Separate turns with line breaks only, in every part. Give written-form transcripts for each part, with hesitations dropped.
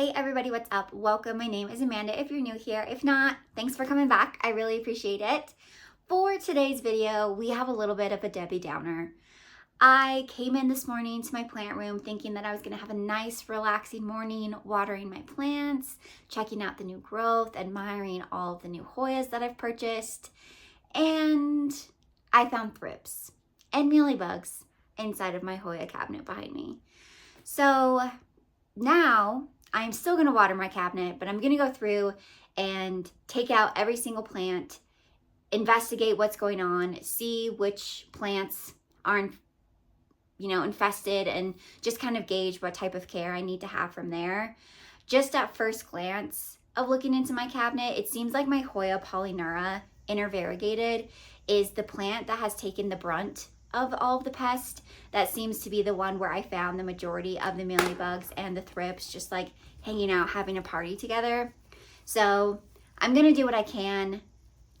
Hey everybody, what's up? Welcome. My name is Amanda if you're new here. If not, thanks for coming back. I really appreciate it. For today's video, we have a little bit of a Debbie Downer. I came in this morning to my plant room thinking that I was going to have a nice relaxing morning watering my plants, checking out the new growth, admiring all of the new Hoyas that I've purchased, and I found thrips and mealybugs inside of my Hoya cabinet behind me. So now I'm still going to water my cabinet, but I'm going to go through and take out every single plant, investigate what's going on, see which plants are infested, and just kind of gauge what type of care I need to have from there. Just at first glance of looking into my cabinet, it seems like my Hoya Polyneura intervariegated is the plant that has taken the brunt of all of the pests. That seems to be the one where I found the majority of the mealybugs and the thrips just like hanging out, having a party together. So I'm gonna do what I can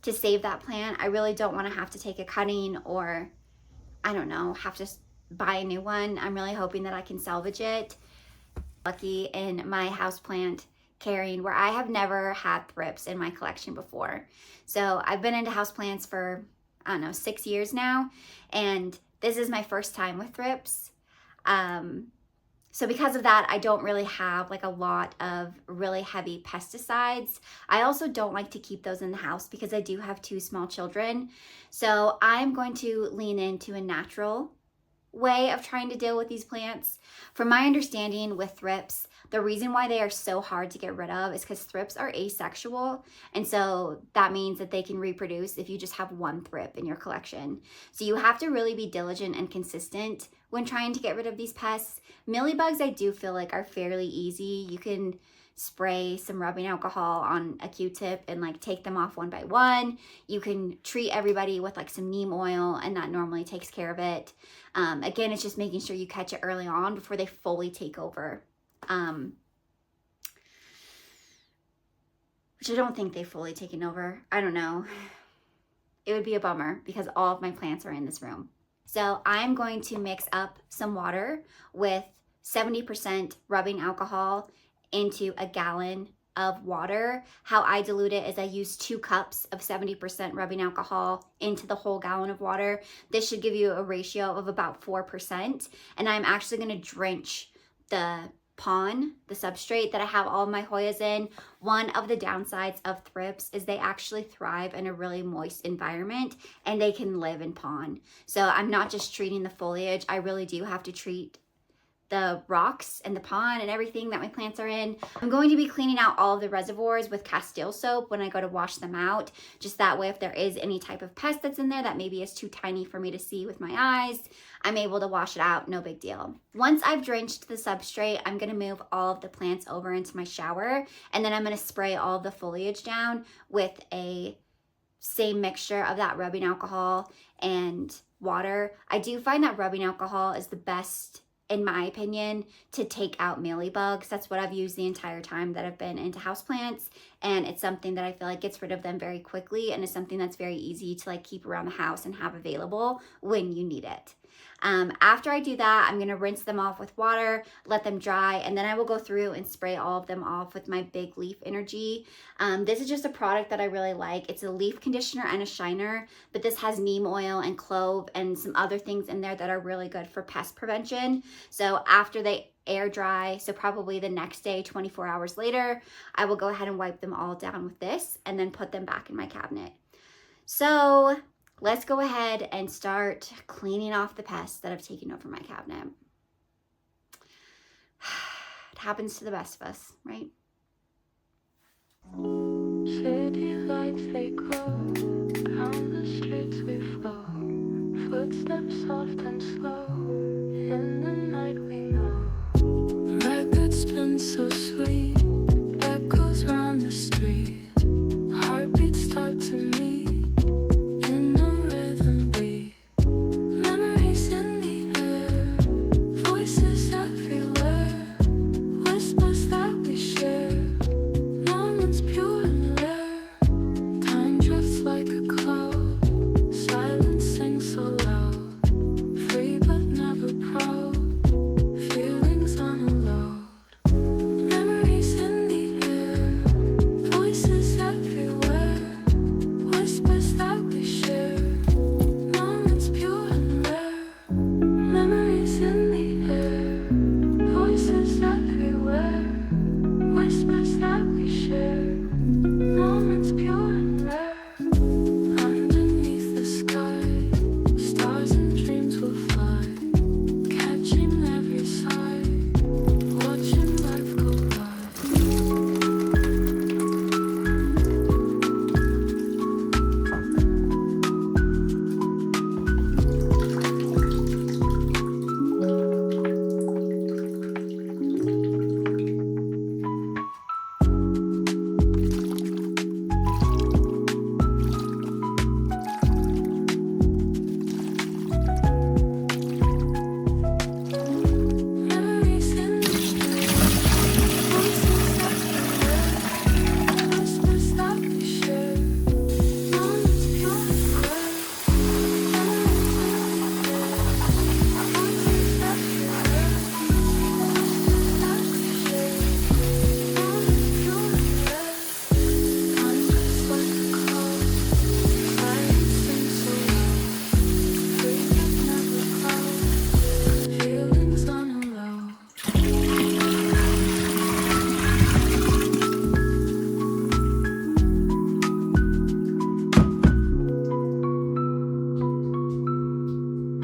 to save that plant. I really don't want to have to take a cutting or, I don't know, have to buy a new one. I'm really hoping that I can salvage it. Lucky in my houseplant caring where I have never had thrips in my collection before. So I've been into houseplants for, I don't know, 6 years now, and this is my first time with thrips. So because of that, I don't really have like a lot of really heavy pesticides. I also don't like to keep those in the house because I do have 2 small children. So I'm going to lean into a natural way of trying to deal with these plants. From my understanding with thrips, the reason why they are so hard to get rid of is because thrips are asexual, and so that means that they can reproduce if you just have one thrip in your collection. So you have to really be diligent and consistent when trying to get rid of these pests. Mealybugs, I do feel like, are fairly easy. You can spray some rubbing alcohol on a Q-tip and like take them off one by one. You can treat everybody with like some neem oil, and that normally takes care of it. Again, it's just making sure you catch it early on before they fully take over. Which I don't think they've fully taken over. I don't know. It would be a bummer because all of my plants are in this room. So I'm going to mix up some water with 70% rubbing alcohol into a gallon of water. How I dilute it is I use 2 cups of 70% rubbing alcohol into the whole gallon of water. This should give you a ratio of about 4%. And I'm actually going to drench the pond, the substrate that I have all of my Hoyas in. One of the downsides of thrips is they actually thrive in a really moist environment, and they can live in pond. So I'm not just treating the foliage, I really do have to treat the rocks and the pond and everything that my plants are in. I'm going to be cleaning out all of the reservoirs with Castile soap when I go to wash them out. Just that way, if there is any type of pest that's in there that maybe is too tiny for me to see with my eyes, I'm able to wash it out, no big deal. Once I've drenched the substrate, I'm gonna move all of the plants over into my shower, and then I'm gonna spray all of the foliage down with a same mixture of that rubbing alcohol and water. I do find that rubbing alcohol is the best, in my opinion, to take out mealybugs. That's what I've used the entire time that I've been into houseplants, and it's something that I feel like gets rid of them very quickly, and is something that's very easy to like keep around the house and have available when you need it. After I do that, I'm gonna rinse them off with water, let them dry, and then I will go through and spray all of them off with my Big Leaf Energy. This is just a product that I really like. It's a leaf conditioner and a shiner, but this has neem oil and clove and some other things in there that are really good for pest prevention. So after they air dry, so probably the next day, 24 hours later, I will go ahead and wipe them all down with this and then put them back in my cabinet. So let's go ahead and start cleaning off the pests that have taken over my cabinet. It happens to the best of us, right?
City lights, they glow, down the streets we flow, footsteps soft and slow, in the night we know. Records spin so sweet, echoes round the street, heartbeats start to meet. Memories share. Moments pure and rare. Underneath the sky, stars and dreams will fly, catching every sigh, watching life go by.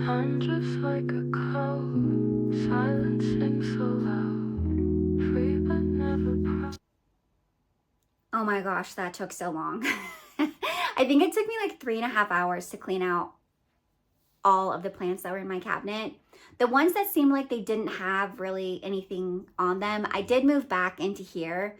'I'm just like a cloud, silencing so loud, free but never proud.
Oh my gosh, that took so long. I think it took me like 3.5 hours to clean out all of the plants that were in my cabinet. The ones that seemed like they didn't have really anything on them, I did move back into here.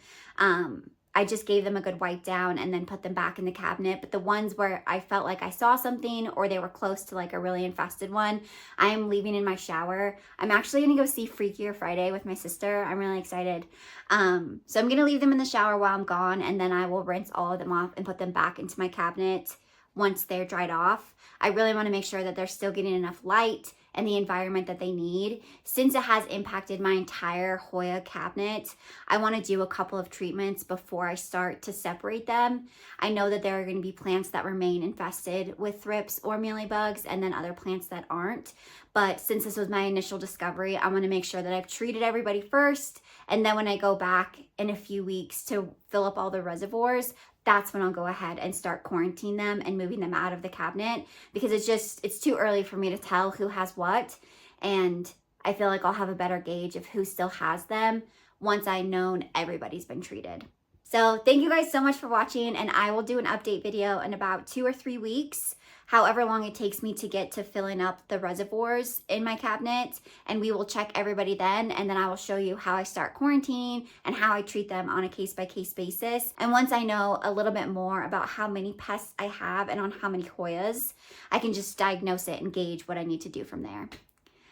I just gave them a good wipe down and then put them back in the cabinet. But the ones where I felt like I saw something or they were close to like a really infested one, I am leaving in my shower. I'm actually gonna go see Freakier Friday with my sister. I'm really excited. So I'm gonna leave them in the shower while I'm gone, and then I will rinse all of them off and put them back into my cabinet once they're dried off. I really want to make sure that they're still getting enough light and the environment that they need. Since it has impacted my entire Hoya cabinet, I want to do a couple of treatments before I start to separate them. I know that there are going to be plants that remain infested with thrips or mealybugs, and then other plants that aren't. But since this was my initial discovery, I want to make sure that I've treated everybody first, and then when I go back in a few weeks to fill up all the reservoirs, that's when I'll go ahead and start quarantining them and moving them out of the cabinet, because it's too early for me to tell who has what. And I feel like I'll have a better gauge of who still has them once I've known everybody's been treated. So thank you guys so much for watching, and I will do an update video in about 2 or 3 weeks, however long it takes me to get to filling up the reservoirs in my cabinet, and we will check everybody then, and then I will show you how I start quarantining and how I treat them on a case-by-case basis. And once I know a little bit more about how many pests I have and on how many Hoyas, I can just diagnose it and gauge what I need to do from there.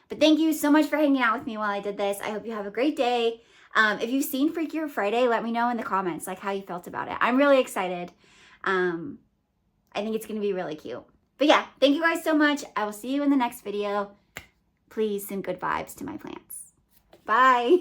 But thank you so much for hanging out with me while I did this. I hope you have a great day. If you've seen Freakier Friday, let me know in the comments like how you felt about it. I'm really excited. I think it's going to be really cute. But yeah, thank you guys so much. I will see you in the next video. Please send good vibes to my plants. Bye.